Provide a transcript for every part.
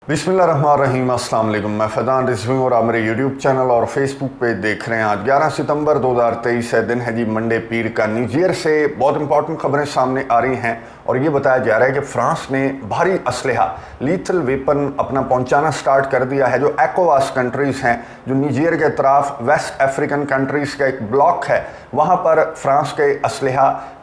बिस्मिल्लाहिर्रहमानिर्रहीम, अस्सलाम वालेकुम। मैं फैज़ान रिजवी और आप मेरे यूट्यूब चैनल और फेसबुक पे देख रहे हैं। आज 11 सितंबर 2023 है, दिन है जी मंडे पीर का। नीजर से बहुत इंपॉर्टेंट खबरें सामने आ रही हैं और ये बताया जा रहा है कि फ्रांस ने भारी असलहा लीथल वेपन अपना पहुंचाना स्टार्ट कर दिया है। जो एकोवास कंट्रीज़ हैं, जो नीजर के तरफ वेस्ट अफ्रीकन कंट्रीज़ का एक ब्लॉक है, वहाँ पर फ्रांस के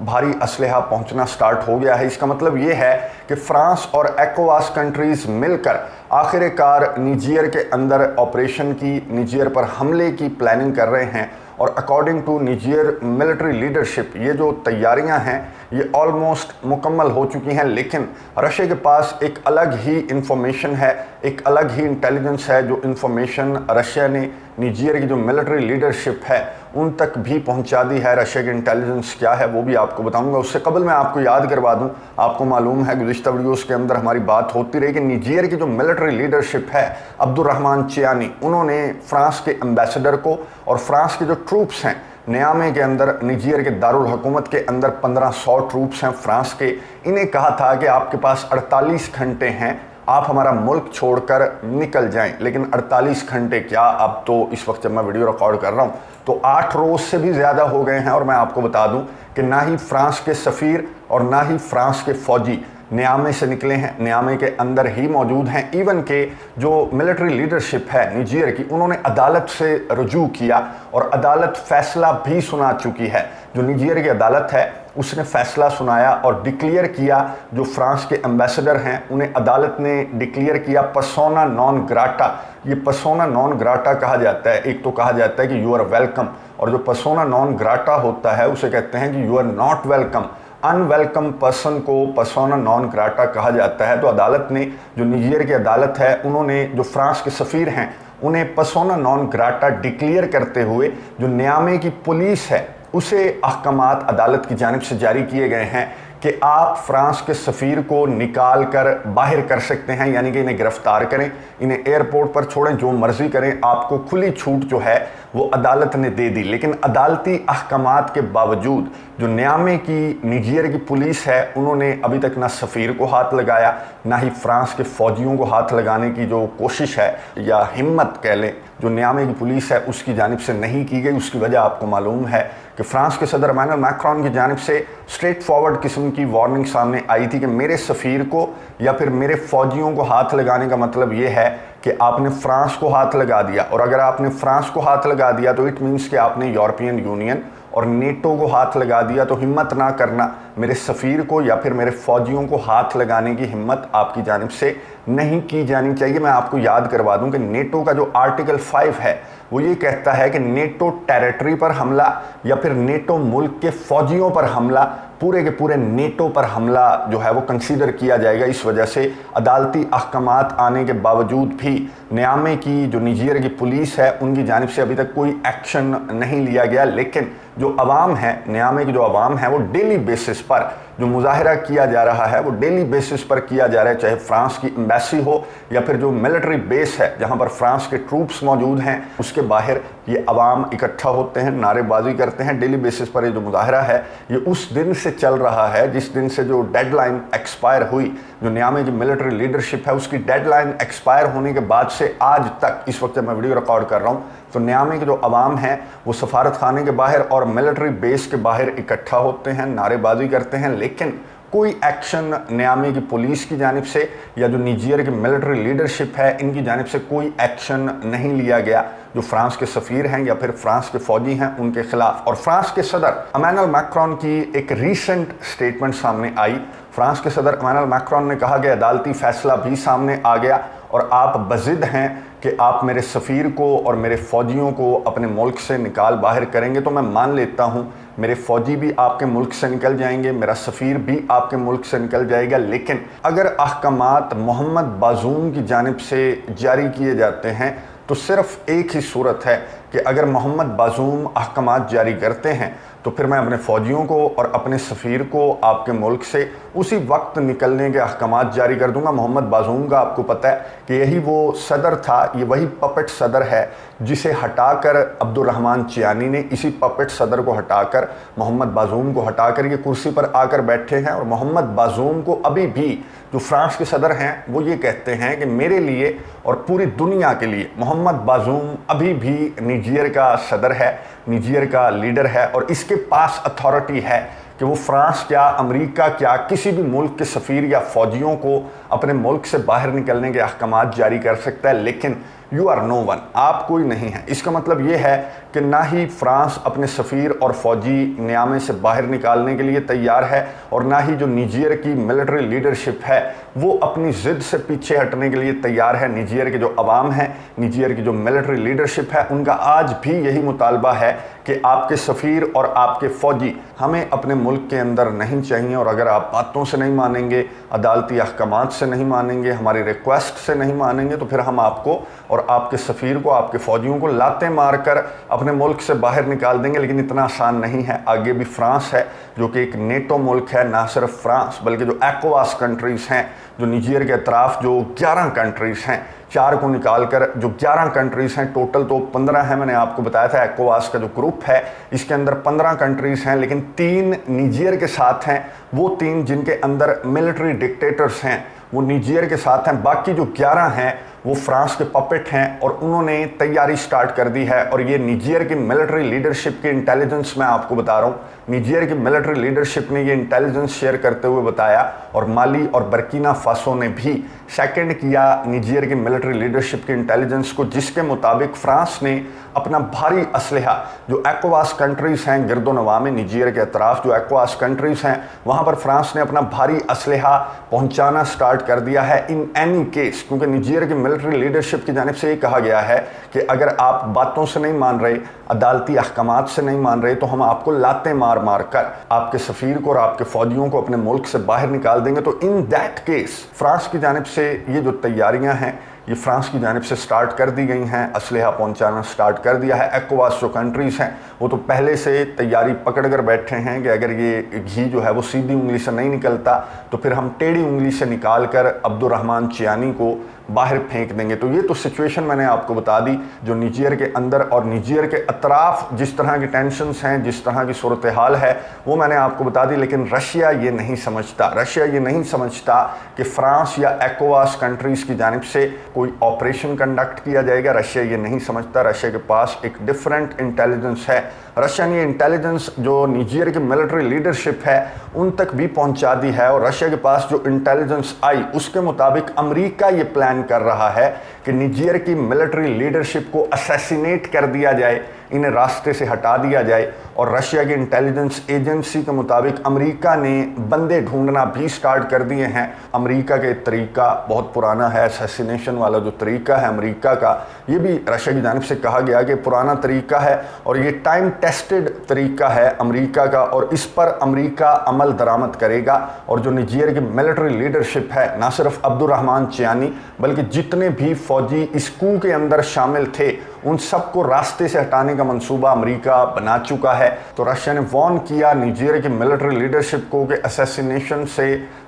भारी असलहा पहुँचना स्टार्ट हो गया है। इसका मतलब ये है कि फ्रांस और एकोवास कंट्रीज़ मिलकर आखिरकार निजेर के अंदर ऑपरेशन की, निजेर पर हमले की प्लानिंग कर रहे हैं। और अकॉर्डिंग टू निजेर मिलिट्री लीडरशिप ये जो तैयारियां हैं ये ऑलमोस्ट मुकम्मल हो चुकी हैं, लेकिन रशिया के पास एक अलग ही इंफॉर्मेशन है, एक अलग ही इंटेलिजेंस है। जो इंफॉर्मेशन रशिया ने निजेर की जो मिलिट्री लीडरशिप है उन तक भी पहुंचा दी है। रशिया की इंटेलिजेंस क्या है वो भी आपको बताऊंगा। उससे कबल मैं आपको याद करवा दूं, आपको मालूम है गुज़िश्ता वीडियोस के अंदर हमारी बात होती रही कि निजेर की जो मिलिट्री लीडरशिप है, अब्दुर्रहमान चियानी, उन्होंने फ्रांस के एम्बेसडर को और फ्रांस के जो ट्रूप्स हैं नियामे के अंदर, निजेर के दारुल हुकूमत के अंदर 1500 ट्रूप्स हैं फ्रांस के, इन्हें कहा था कि आपके पास 48 घंटे हैं, आप हमारा मुल्क छोड़कर निकल जाएं। लेकिन 48 घंटे क्या, अब तो इस वक्त जब मैं वीडियो रिकॉर्ड कर रहा हूं तो 8 रोज़ से भी ज़्यादा हो गए हैं। और मैं आपको बता दूं कि ना ही फ्रांस के सफ़ीर और ना ही फ्रांस के फ़ौजी नियामे से निकले हैं, नियामे के अंदर ही मौजूद हैं। इवन के जो मिलिट्री लीडरशिप है निजेर की, उन्होंने अदालत से रुजू किया और अदालत फ़ैसला भी सुना चुकी है। जो निजेर की अदालत है उसने फ़ैसला सुनाया और डिक्लेयर किया, जो फ्रांस के एम्बेसडर हैं उन्हें अदालत ने डिक्लेयर किया पर्सोना नॉन ग्राटा। ये पर्सोना नॉन ग्राटा कहा जाता है। एक तो कहा जाता है कि यू आर वेलकम, और जो पर्सोना नॉन ग्राटा होता है उसे कहते हैं कि you are not welcome. Unwelcome person को पर्सोना नॉन ग्राटा कहा जाता है। तो अदालत ने, जो निजेर की अदालत है, उन्होंने जो फ्रांस के सफ़ीर हैं उन्हें पर्सोना नॉन ग्राटा डिक्लेयर करते हुए जो नियामे की पुलिस है उसे अहकामात अदालत की जानिब से जारी किए गए हैं कि आप फ्रांस के सफ़ीर को निकाल कर बाहर कर सकते हैं, यानी कि इन्हें गिरफ्तार करें, इन्हें एयरपोर्ट पर छोड़ें, जो मर्ज़ी करें। आपको खुली छूट जो है वो अदालत ने दे दी। लेकिन अदालती अहकामात के बावजूद जो नियामे की निजेर की पुलिस है उन्होंने अभी तक ना सफ़ीर को हाथ लगाया, ना ही फ्रांस के फ़ौजियों को हाथ लगाने की जो कोशिश है या हिम्मत कह लें जो नियामे की पुलिस है उसकी जानिब से नहीं की गई। उसकी वजह आपको मालूम है कि फ्रांस के सदर इमानुएल मैक्रोन की जानिब से स्ट्रेट फॉरवर्ड किस्म की वार्निंग सामने आई थी कि मेरे सफ़ीर को या फिर मेरे फ़ौजियों को हाथ लगाने का मतलब ये है कि आपने फ्रांस को हाथ लगा दिया, और अगर आपने फ्रांस को हाथ लगा दिया तो इट मीन्स कि आपने यूरोपियन यूनियन और नेटो को हाथ लगा दिया। तो हिम्मत ना करना, मेरे सफ़ीर को या फिर मेरे फ़ौजियों को हाथ लगाने की हिम्मत आपकी जानिब से नहीं की जानी चाहिए। मैं आपको याद करवा दूं कि नेटो का जो आर्टिकल 5 है वो ये कहता है कि नेटो टेरिटरी पर हमला या फिर नेटो मुल्क के फ़ौजियों पर हमला, पूरे के पूरे नेटो पर हमला जो है वो कंसीडर किया जाएगा। इस वजह से अदालती अहकामात आने के बावजूद भी नियामे की जो निजेर की पुलिस है उनकी जानिब से अभी तक कोई एक्शन नहीं लिया गया। लेकिन जो अवाम है, नियामे की जो अवाम है, वो डेली बेसिस पर जो मुजाहरा किया जा रहा है वो डेली बेसिस पर किया जा रहा है, चाहे फ्रांस की एम्बेसी हो या फिर जो मिलिट्री बेस है जहां पर फ्रांस के ट्रूप्स मौजूद हैं उसके बाहर ये अवाम इकट्ठा होते हैं, नारेबाजी करते हैं। डेली बेसिस पर ये जो मुजाहरा है ये उस दिन से चल रहा है जिस दिन से जो डेडलाइन एक्सपायर हुई, जो नियामे की मिलिट्री लीडरशिप है उसकी डेडलाइन एक्सपायर होने के बाद से आज तक, इस वक्त जब मैं वीडियो रिकॉर्ड कर रहा हूँ, तो नियामे के जो अवाम है वो सफारत खाने के बाहर और मिलिट्री बेस के बाहर इकट्ठा होते हैं, नारेबाजी करते हैं। लेकिन कोई एक्शन नियामे की पुलिस की जानिब से या जो निजेर की मिलिट्री लीडरशिप है इनकी जानिब से कोई एक्शन नहीं लिया गया जो फ्रांस के सफ़ीर हैं या फिर फ्रांस के फ़ौजी हैं उनके खिलाफ। और फ्रांस के सदर इमानुएल मैक्रोन की एक रीसेंट स्टेटमेंट सामने आई। फ्रांस के सदर इमानुएल मैक्रोन ने कहा कि अदालती फ़ैसला भी सामने आ गया और आप बज़िद हैं कि आप मेरे सफ़ीर को और मेरे फ़ौजियों को अपने मुल्क से निकाल बाहर करेंगे। तो मैं मान लेता हूँ मेरे फ़ौजी भी आपके मुल्क से निकल जाएंगे, मेरा सफ़ीर भी आपके मुल्क से निकल जाएगा। लेकिन अगर अहकामात मोहम्मद बाज़ूम की जानिब से जारी किए जाते हैं तो सिर्फ़ एक ही सूरत है कि अगर मोहम्मद बाज़ूम अहकामात जारी करते हैं तो फिर मैं अपने फ़ौजियों को और अपने सफ़ीर को आपके मुल्क से उसी वक्त निकलने के अहकामात जारी कर दूंगा। मोहम्मद बाज़ूम का आपको पता है कि यही वो सदर था, ये वही पपेट सदर है जिसे हटाकर अब्दुर्रहमान चियानी ने इसी पपेट सदर को हटाकर मोहम्मद बाज़ूम को हटाकर ये कुर्सी पर आकर बैठे हैं। और मोहम्मद बाज़ूम को अभी भी जो फ्रांस के सदर हैं वो ये कहते हैं कि मेरे लिए और पूरी दुनिया के लिए मोहम्मद बाज़ूम अभी भी निजीर का सदर है, निजीर का लीडर है और इसके पास अथॉरिटी है कि वो फ्रांस क्या, अमेरिका क्या, किसी भी मुल्क के सफ़ीर या फ़ौजियों को अपने मुल्क से बाहर निकलने के अहकामात जारी कर सकता है। लेकिन यू आर नो वन, आप कोई नहीं है। इसका मतलब ये है कि ना ही फ्रांस अपने सफ़ीर और फ़ौजी नियामे से बाहर निकालने के लिए तैयार है और ना ही जो निजीर की मिलिट्री लीडरशिप है वो अपनी ज़िद से पीछे हटने के लिए तैयार है। निजीर के जो अवाम है, निजीर की जो मिलिट्री लीडरशिप है, उनका आज भी यही मुतालबा है कि आपके सफ़ीर और आपके फ़ौजी हमें अपने मुल्क के अंदर नहीं चाहिए। और अगर आप बातों से नहीं मानेंगे, अदालती अहकामात से नहीं मानेंगे, हमारी रिक्वेस्ट से नहीं मानेंगे तो फिर हम आपको और आपके सफ़ीर को, आपके फ़ौजियों को लाते मार कर अपने मुल्क से बाहर निकाल देंगे। लेकिन इतना आसान नहीं है। आगे भी फ्रांस है जो कि एक नेटो मुल्क है, ना सिर्फ फ्रांस बल्कि जो ECOWAS कंट्रीज़ हैं, जो निजीर के अतराफ़ जो 11 कंट्रीज़ हैं, 4 को निकाल कर जो 11 कंट्रीज़ हैं, टोटल तो 15 हैं। मैंने आपको बताया था ECOWAS का जो ग्रुप है इसके अंदर 15 कंट्रीज़ हैं, लेकिन 3 निजीर के साथ हैं। वो 3 जिनके अंदर मिलिट्री डिक्टेटर्स हैं वो निजीर के साथ हैं। बाकी जो 11 हैं वो फ्रांस के पपेट हैं और उन्होंने तैयारी स्टार्ट कर दी है। और ये निजीर की मिलिट्री लीडरशिप की इंटेलिजेंस मैं आपको बता रहा हूँ, निजीर की मिलिट्री लीडरशिप ने ये इंटेलिजेंस शेयर करते हुए बताया और माली और बर्किना फासो ने भी सेकंड किया निजीर की मिलिट्री लीडरशिप की इंटेलिजेंस को, जिसके मुताबिक फ्रांस ने अपना भारी असलहा जो ECOWAS कंट्रीज़ हैं गिरदोनवा में, निजीर के अतराफ़ जो ECOWAS कंट्रीज़ हैं वहाँ पर फ्रांस ने अपना भारी असलहा पहुँचाना स्टार्ट कर दिया है इन एनी केस। क्योंकि निजीर की मिलिट्री लीडरशिप की जानिब से ये कहा गया है कि अगर आप बातों से नहीं मान रहे, अदालती अहकामात से नहीं मान रहे तो हम आपको लाते मार मार कर आपके सफ़ीर को और आपके फ़ौजियों को अपने मुल्क से बाहर निकाल देंगे। तो इन दैट केस फ्रांस की जानिब से ये जो तैयारियां हैं ये फ्रांस की जानिब से स्टार्ट कर दी गई हैं, असलहा पहुंचाना स्टार्ट कर दिया है। ECOWAS जो कंट्रीज़ हैं वो तो पहले से तैयारी पकड़ कर बैठे हैं कि अगर ये घी जो है वो सीधी उंगली से नहीं निकलता तो फिर हम टेढ़ी उंगली से निकाल कर अब्दुर्रहमान चियानी को बाहर फेंक देंगे। तो ये तो सिचुएशन मैंने आपको बता दी जो निजीर के अंदर और निजीर के अतराफ़ जिस तरह की टेंशन्स हैं, जिस तरह की सूरत हाल है वो मैंने आपको बता दी। लेकिन रशिया ये नहीं समझता, रशिया ये नहीं समझता कि फ्रांस या ECOWAS कंट्रीज़ की जानिब से कोई ऑपरेशन कंडक्ट किया जाएगा। रशिया ये नहीं समझता। रशिया के पास एक डिफरेंट इंटेलिजेंस है। रशिया ने इंटेलिजेंस जो निजीर की मिलिट्री लीडरशिप है उन तक भी पहुंचा दी है। और रशिया के पास जो इंटेलिजेंस आई उसके मुताबिक अमेरिका ये प्लान कर रहा है कि निजीर की मिलिट्री लीडरशिप को असैसिनेट कर दिया जाए, इन्हें रास्ते से हटा दिया जाए। और रशिया की इंटेलिजेंस एजेंसी के मुताबिक अमेरिका ने बंदे ढूंढना भी स्टार्ट कर दिए हैं। अमेरिका के तरीका बहुत पुराना है, असैसिनेशन वाला जो तरीका है अमेरिका का, ये भी रशिया की जानिब से कहा गया कि पुराना तरीका है और ये टाइम टेस्टेड तरीका है अमेरिका का और इस पर अमेरिका अमल दरामद करेगा। और जो निजीर की मिलिट्री लीडरशिप है, ना सिर्फ अब्दुर्रहमान चियानी बल्कि जितने भी फ़ौजी इस कू के अंदर शामिल थे उन सबको रास्ते से हटाने का मंसूबा अमेरिका बना चुका है। तो रशिया ने वार्न किया निजीर की मिलिट्री लीडरशिप को कि असैसिनेशन से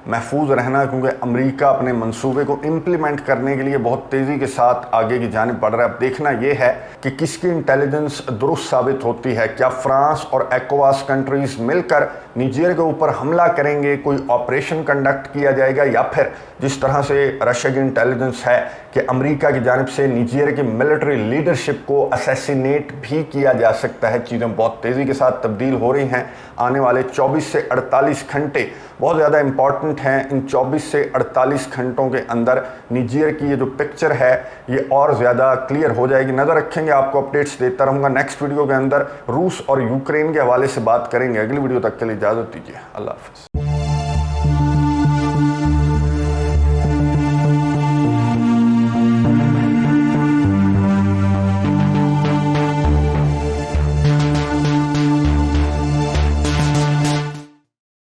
महफूज रहना, क्योंकि अमेरिका अपने मंसूबे को इम्प्लीमेंट करने के लिए बहुत तेज़ी के साथ आगे की जानिब बढ़ रहा है। अब देखना यह है कि किसकी इंटेलिजेंस दुरुस्त साबित होती है। क्या फ्रांस और ECOWAS कंट्रीज़ मिलकर निजीर के ऊपर हमला करेंगे, कोई ऑपरेशन कंडक्ट किया जाएगा, या फिर जिस तरह से रशिया की इंटेलिजेंस है कि अमेरिका की जानिब से निजीर की मिलिट्री लीडरशिप को असैसिनेट भी किया जा सकता है। चीज़ें बहुत तेज़ी के साथ तब्दील हो रही हैं। आने वाले 24 से 48 घंटे बहुत ज़्यादा इंपॉर्टेंट हैं। इन 24 से 48 घंटों के अंदर निजीर की ये जो पिक्चर है ये और ज़्यादा क्लियर हो जाएगी। नज़र रखेंगे, आपको अपडेट्स देता रहूँगा। नेक्स्ट वीडियो के अंदर रूस और यूक्रेन के हवाले से बात करेंगे। अगली वीडियो तक के लिए इजाज़त दीजिए। अल्लाह हाफ़िज़।